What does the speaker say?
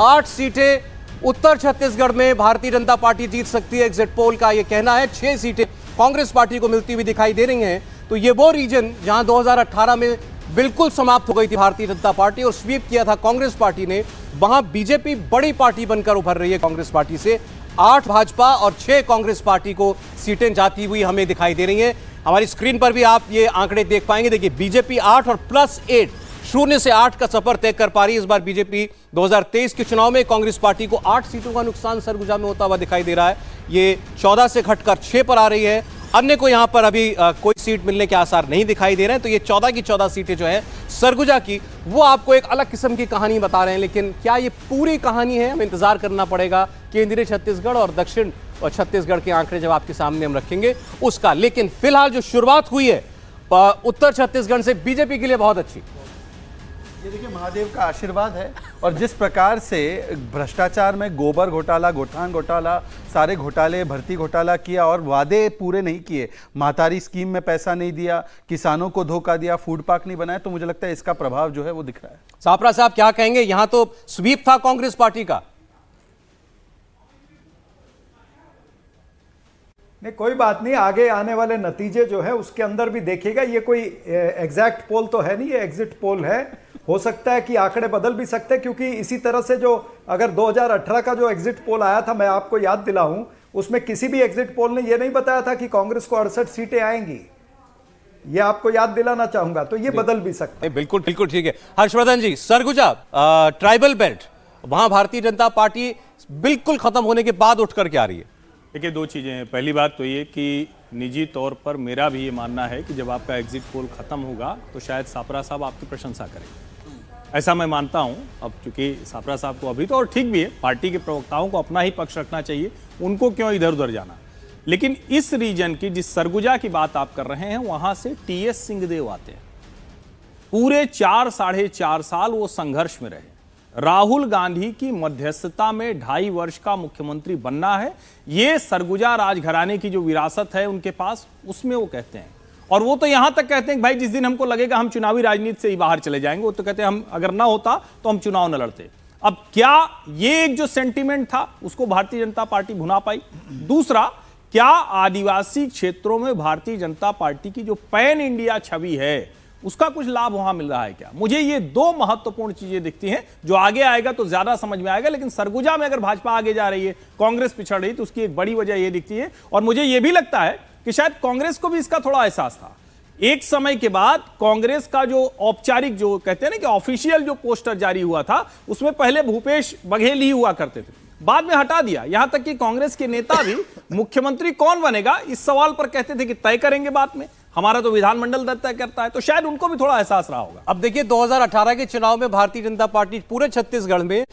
8 सीटें उत्तर छत्तीसगढ़ में भारतीय जनता पार्टी जीत सकती है, एग्जिट पोल का यह कहना है। 6 सीटें कांग्रेस पार्टी को मिलती हुई दिखाई दे रही हैं। तो ये वो रीजन जहां 2018 में बिल्कुल समाप्त हो गई थी भारतीय जनता पार्टी और स्वीप किया था कांग्रेस पार्टी ने, वहां बीजेपी बड़ी पार्टी बनकर उभर रही है कांग्रेस पार्टी से। 8 भाजपा और 6 कांग्रेस पार्टी को सीटें जाती हुई हमें दिखाई दे रही हैं। हमारी स्क्रीन पर भी आप ये आंकड़े देख पाएंगे। देखिए, बीजेपी 8 और +8, 0 से 8 का सफर तय कर पा रही है इस बार बीजेपी। 2023 के चुनाव में कांग्रेस पार्टी को 8 सीटों का नुकसान सरगुजा में होता हुआ दिखाई दे रहा है। ये 14 से घटकर 6 पर आ रही है। अन्य को यहां पर अभी कोई सीट मिलने के आसार नहीं दिखाई दे रहे हैं। तो ये 14 की 14 सीटें जो है सरगुजा की, वो आपको एक अलग किस्म की कहानी बता रहे हैं। लेकिन क्या ये पूरी कहानी है, हमें इंतजार करना पड़ेगा केंद्रीय छत्तीसगढ़ और दक्षिण और छत्तीसगढ़ के आंकड़े जब आपके सामने हम रखेंगे उसका। लेकिन फिलहाल जो शुरुआत हुई है उत्तर छत्तीसगढ़ से बीजेपी के लिए बहुत अच्छी। ये देखिए, महादेव का आशीर्वाद है। और जिस प्रकार से भ्रष्टाचार में गोबर घोटाला, गोठान घोटाला, सारे घोटाले, भर्ती घोटाला किया और वादे पूरे नहीं किए, महतारी स्कीम में पैसा नहीं दिया, किसानों को धोखा दिया, फूड पार्क नहीं बनाया, तो मुझे लगता है इसका प्रभाव जो है वो दिख रहा है। सापरा साहब क्या कहेंगे? यहां तो स्वीप था कांग्रेस पार्टी का। नहीं, कोई बात नहीं, आगे आने वाले नतीजे जो है उसके अंदर भी देखिएगा। ये कोई एग्जैक्ट पोल तो है नहीं, ये एग्जिट पोल है। हो सकता है कि आंकड़े बदल भी सकते हैं, क्योंकि इसी तरह से जो अगर 2018 का जो एग्जिट पोल आया था, मैं आपको याद दिलाऊं, उसमें किसी भी एग्जिट पोल ने यह नहीं बताया था कि कांग्रेस को 68 सीटें आएंगी। ये आपको याद दिलाना चाहूंगा। तो ये बदल भी सकते हैं। बिल्कुल बिल्कुल ठीक है। हर्षवर्धन जी, सरगुजा ट्राइबल बेल्ट, वहां भारतीय जनता पार्टी बिल्कुल खत्म होने के बाद उठ करके आ रही है। देखिए, 2 चीज़ें हैं। पहली बात तो ये कि निजी तौर पर मेरा भी ये मानना है कि जब आपका एग्जिट पोल खत्म होगा तो शायद सापरा साहब आपकी प्रशंसा करें, ऐसा मैं मानता हूं। अब चूंकि सापरा साहब को अभी तो, और ठीक भी है, पार्टी के प्रवक्ताओं को अपना ही पक्ष रखना चाहिए, उनको क्यों इधर उधर जाना। लेकिन इस रीजन की, जिस सरगुजा की बात आप कर रहे हैं, वहां से टीएस सिंहदेव आते हैं। पूरे 4 साढ़े 4 साल वो संघर्ष में रहे। राहुल गांधी की मध्यस्थता में 2.5 वर्ष का मुख्यमंत्री बनना है, ये सरगुजा राजघराने की जो विरासत है उनके पास, उसमें वो कहते हैं। और वो तो यहां तक कहते हैं कि भाई जिस दिन हमको लगेगा हम चुनावी राजनीति से ही बाहर चले जाएंगे, वो तो कहते हैं हम अगर ना होता तो हम चुनाव न लड़ते। अब क्या ये एक जो सेंटीमेंट था उसको भारतीय जनता पार्टी भुना पाई? दूसरा, क्या आदिवासी क्षेत्रों में भारतीय जनता पार्टी की जो पैन इंडिया छवि है उसका कुछ लाभ वहां मिल रहा है क्या? मुझे ये 2 महत्वपूर्ण चीजें दिखती हैं। जो आगे आएगा तो ज्यादा समझ में आएगा, लेकिन सरगुजा में अगर भाजपा आगे जा रही है, कांग्रेस पिछड़ रही, तो उसकी एक बड़ी वजह यह दिखती है। और मुझे यह भी लगता है कि शायद कांग्रेस को भी इसका थोड़ा एहसास था। एक समय के बाद कांग्रेस का जो औपचारिक, जो कहते हैं ना कि ऑफिशियल जो पोस्टर जारी हुआ था, उसमें पहले भूपेश बघेल ही हुआ करते थे, बाद में हटा दिया। यहां तक कि कांग्रेस के नेता भी मुख्यमंत्री कौन बनेगा इस सवाल पर कहते थे कि तय करेंगे बाद में, हमारा तो विधानमंडल तय करता है। तो शायद उनको भी थोड़ा एहसास रहा होगा। अब देखिए, 2018 के चुनाव में भारतीय जनता पार्टी पूरे छत्तीसगढ़ में